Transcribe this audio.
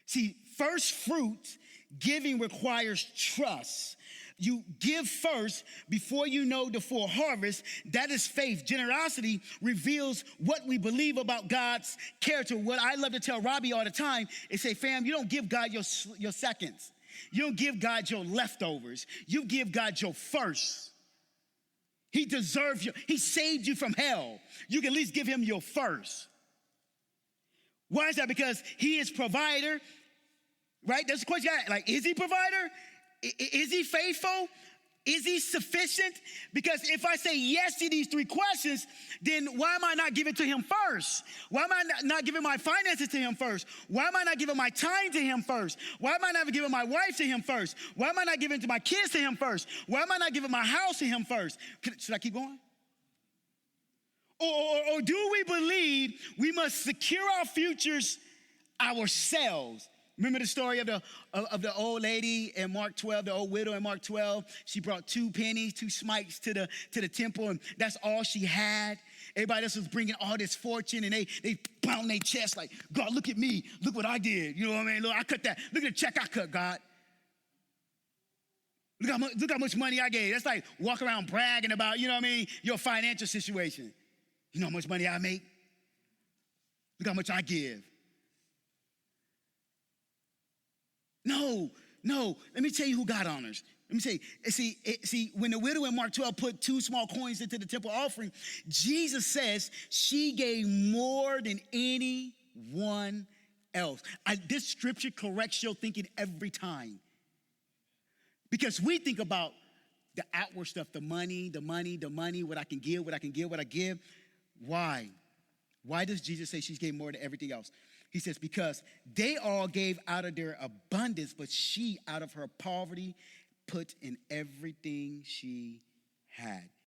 See, first fruit giving requires trust. You give first before you know the full harvest. That is faith. Generosity reveals what we believe about God's character. What I love to tell Robbie all the time is say, fam, you don't give God your seconds. You don't give God your leftovers. You give God your first. He deserves you. He saved you from hell. You can at least give him your first. Why is that? Because he is provider, right? That's the question. Like, is he provider? Is he faithful? Is he sufficient? Because if I say yes to these three questions, then why am I not giving to him first? Why am I not giving my finances to him first? Why am I not giving my time to him first? Why am I not giving my wife to him first? Why am I not giving to my kids to him first? Why am I not giving my house to him first? Should I keep going? Or do we believe we must secure our futures ourselves? Remember the story of the old lady in Mark 12, the old widow in Mark 12? She brought 2 pennies, 2 smites to the temple, and that's all she had. Everybody else was bringing all this fortune, and they pound their chest like, God, look at me. Look what I did. You know what I mean? Look, I cut that. Look at the check I cut, God. Look how much money I gave. That's like walk around bragging about, you know what I mean, your financial situation. You know how much money I make? Look how much I give. No. Let me tell you who God honors. Let me tell you. See, when the widow in Mark 12 put 2 small coins into the temple offering, Jesus says she gave more than anyone else. This scripture corrects your thinking every time. Because we think about the outward stuff, the money, what I can give, what I give. Why? Why does Jesus say she gave more than everything else? He says, because they all gave out of their abundance, but she, out of her poverty, put in everything she had.